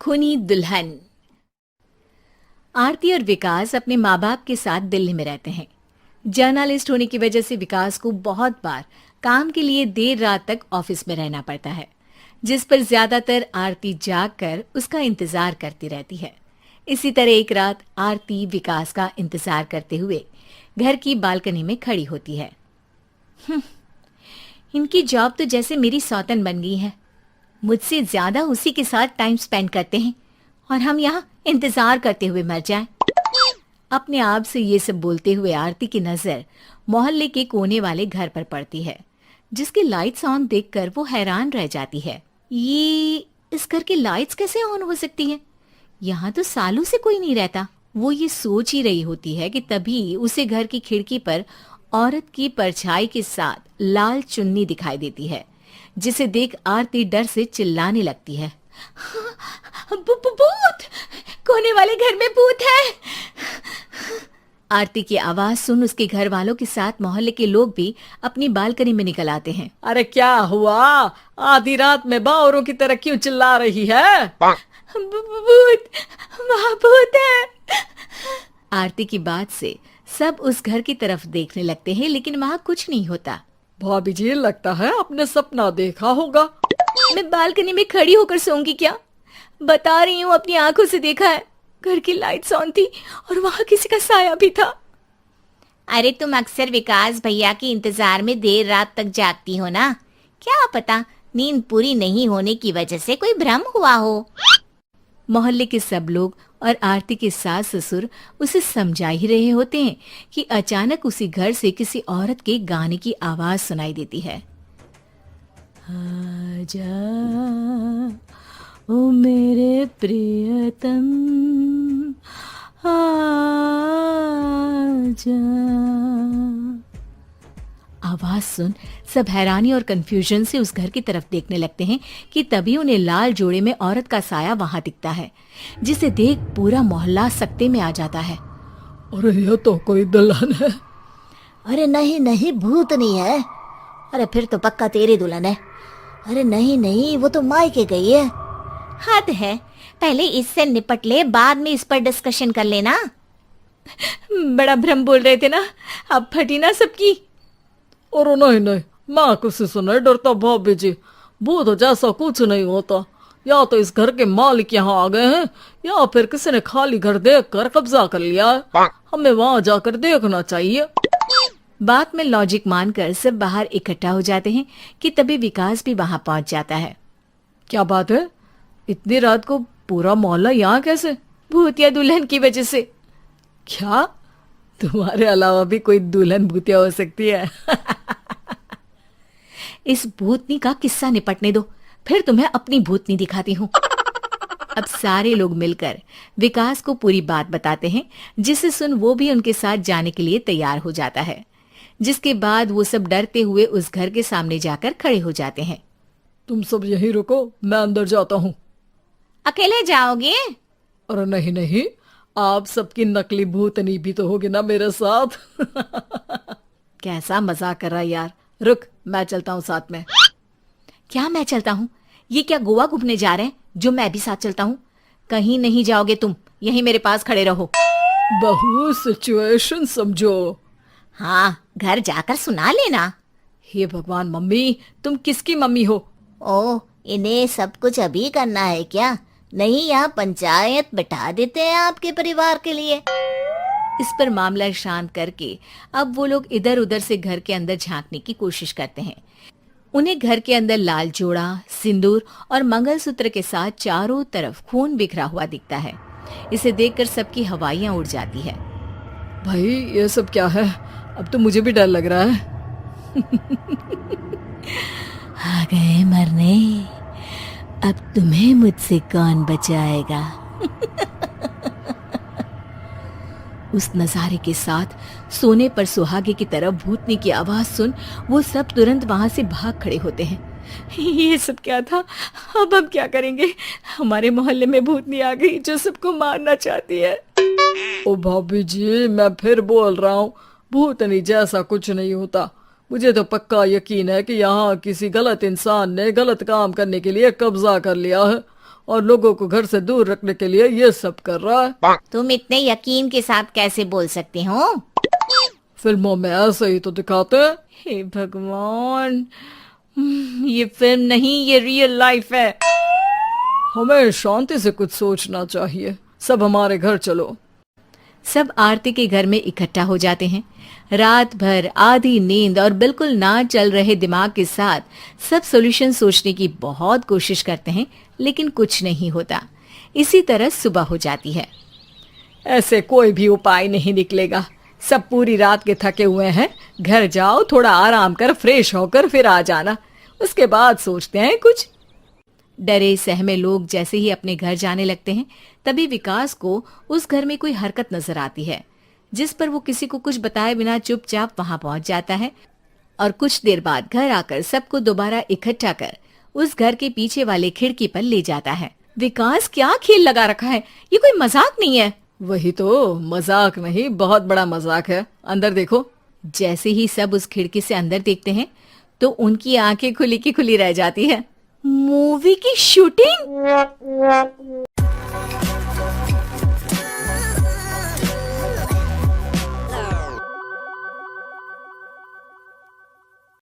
खूनी दुल्हन। आरती और विकास अपने माँ बाप के साथ दिल्ली में रहते हैं। जर्नलिस्ट होने की वजह से विकास को बहुत बार काम के लिए देर रात तक ऑफिस में रहना पड़ता है, जिस पर ज्यादातर आरती जाग कर उसका इंतजार करती रहती है। इसी तरह एक रात आरती विकास का इंतजार करते हुए घर की बालकनी में खड़ी होती है। इनकी जॉब तो जैसे मेरी सौतन बन गई है। मुझसे ज्यादा उसी के साथ टाइम स्पेंड करते हैं और हम यहाँ इंतजार करते हुए मर जाएं। अपने आप से ये सब बोलते हुए आरती की नजर मोहल्ले के कोने वाले घर पर पड़ती है, जिसकी लाइट्स ऑन देखकर वो हैरान रह जाती है। ये इस घर की लाइट्स कैसे ऑन हो सकती हैं? यहाँ तो सालों से कोई नहीं रहता। वो ये सोच ही रही होती है कि तभी उसे घर की खिड़की पर औरत की परछाई के साथ लाल चुन्नी दिखाई देती है, जिसे देख आरती डर से चिल्लाने लगती है। भूत! कोने वाले घर में भूत है! आरती की आवाज सुन उसके घर वालों के साथ मोहल्ले के लोग भी अपनी बालकनी में निकल आते हैं। अरे क्या हुआ? आधी रात में बावरों की तरह क्यों चिल्ला रही है? भूत! वहाँ भूत है! आरती की बात से सब उस घर की तरफ देखने लगते हैं, लेकिन वहाँ कुछ नहीं होता। भाभी जी, लगता है आपने सपना देखा होगा। मैं बालकनी में खड़ी होकर सोऊंगी क्या? बता रही हूँ, अपनी आंखों से देखा है। घर की लाइट्स ऑन थी और वहाँ किसी का साया भी था। अरे तुम अक्सर विकास भैया के इंतजार में देर रात तक जागती हो ना, क्या पता नींद पूरी नहीं होने की वजह से कोई भ्रम हुआ हो। मोहल्ले के सब लोग और आरती के सास ससुर उसे समझा ही रहे होते हैं कि अचानक उसी घर से किसी औरत के गाने की आवाज सुनाई देती है। आजा ओ मेरे प्रियतम आजा। आवाज सुन सब हैरानी और कंफ्यूजन से उस घर की तरफ देखने लगते हैं कि तभी उन्हें लाल जोड़े में औरत का साया वहां दिखता है, जिसे देख पूरा मोहल्ला सकते में आ जाता है। अरे ये तो कोई दुल्हन है। अरे नहीं नहीं, भूत नहीं है। अरे फिर तो पक्का तेरी दुल्हन है। अरे नहीं नहीं, वो तो मायके गई है। हद है, पहले इससे निपट ले, बाद में इस पर डिस्कशन कर लेना। बड़ा भ्रम बोल रहे थे ना, अब फटी ना सबकी। और नहीं नहीं, मैं किसी से नहीं डरता भाभी जी। भूत जैसा कुछ नहीं होता। या तो इस घर के मालिक यहाँ आ गए हैं, या फिर किसी ने खाली घर देख कर कब्जा कर लिया है। हमें वहाँ जाकर देखना चाहिए। बात में लॉजिक मानकर सब बाहर इकट्ठा हो जाते हैं कि तभी विकास भी वहां पहुंच जाता है। क्या बात है? इतनी रात को पूरा मोहल्ला यहाँ कैसे? भूतिया दुल्हन की वजह से। क्या तुम्हारे अलावा भी कोई दुल्हन भूतिया हो सकती है? इस भूतनी का किस्सा निपटने दो, फिर तुम्हें अपनी भूतनी दिखाती हूँ। अब सारे लोग मिलकर विकास को पूरी बात बताते हैं, जिसे सुन वो भी उनके साथ जाने के लिए तैयार हो जाता है। जिसके बाद वो सब डरते हुए उस घर के सामने जाकर खड़े हो जाते हैं। तुम सब यहीं रुको, मैं अंदर जाता हूँ। अकेले जाओगे? अरे नहीं नहीं, आप सबकी नकली भूतनी भी तो होगी ना मेरे साथ। कैसा मजाक कर रहा है यार। रुक, मैं चलता हूँ साथ में। क्या मैं चलता हूँ? ये क्या गोवा घूमने जा रहे हैं जो मैं भी साथ चलता हूँ? कहीं नहीं जाओगे तुम, यहीं मेरे पास खड़े रहो। बहू, सिचुएशन समझो। हाँ, घर जाकर सुना लेना। हे भगवान, मम्मी तुम किसकी मम्मी हो? ओ, इन्हें सब कुछ अभी करना है क्या? नहीं, यहाँ पंचायत बैठा देते हैं आपके परिवार के लिए। इस पर मामला शांत करके अब वो लोग इधर उधर से घर के अंदर झांकने की कोशिश करते हैं। उन्हें घर के अंदर लाल जोड़ा, सिंदूर और मंगलसूत्र के साथ चारों तरफ खून बिखरा हुआ दिखता है। इसे देखकर सबकी हवाइयां उड़ जाती है। भाई ये सब क्या है? अब तो मुझे भी डर लग रहा है। आ गए मरने, अब तुम्हें मुझसे कौन बचाएगा? उस नजारे के साथ सोने पर सुहागे की तरफ भूतनी की आवाज सुन वो सब तुरंत वहां से भाग खड़े होते हैं। ये सब क्या था? अब हम क्या करेंगे? हमारे मोहल्ले में भूतनी आ गई जो सबको मारना चाहती है। ओ भाभी जी, मैं फिर बोल रहा हूँ, भूतनी जैसा कुछ नहीं होता। मुझे तो पक्का यकीन है कि यहाँ किसी गलत इंसान ने गलत काम करने के लिए कब्जा कर लिया है और लोगों को घर से दूर रखने के लिए ये सब कर रहा है। तुम इतने यकीन के साथ कैसे बोल सकते हो? फिल्मों में ऐसे ही तो दिखाते हैं। हे भगवान, ये फिल्म नहीं, ये रियल लाइफ है। हमें शांति से कुछ सोचना चाहिए। सब हमारे घर चलो। सब आरती के घर में इकट्ठा हो जाते हैं। रात भर आधी नींद और बिल्कुल ना चल रहे दिमाग के साथ सब सॉल्यूशन सोचने की बहुत कोशिश करते हैं, लेकिन कुछ नहीं होता। इसी तरह सुबह हो जाती है। ऐसे कोई भी उपाय नहीं निकलेगा। सब पूरी रात के थके हुए हैं। घर जाओ, थोड़ा आराम कर, फ्रेश होकर फिर आ जाना, उसके बाद सोचते हैं कुछ। डरे सहमे लोग जैसे ही अपने घर जाने लगते हैं, तभी विकास को उस घर में कोई हरकत नजर आती है, जिस पर वो किसी को कुछ बताए बिना चुपचाप वहां पहुंच जाता है और कुछ देर बाद घर आकर सबको दोबारा इकट्ठा कर उस घर के पीछे वाले खिड़की पर ले जाता है। विकास, क्या खेल लगा रखा है? ये कोई मजाक नहीं है। वही तो, मजाक नहीं, बहुत बड़ा मजाक है। अंदर देखो। जैसे ही सब उस खिड़की से अंदर देखते हैं तो उनकी आंखें खुली की खुली रह जाती है। मूवी की शूटिंग!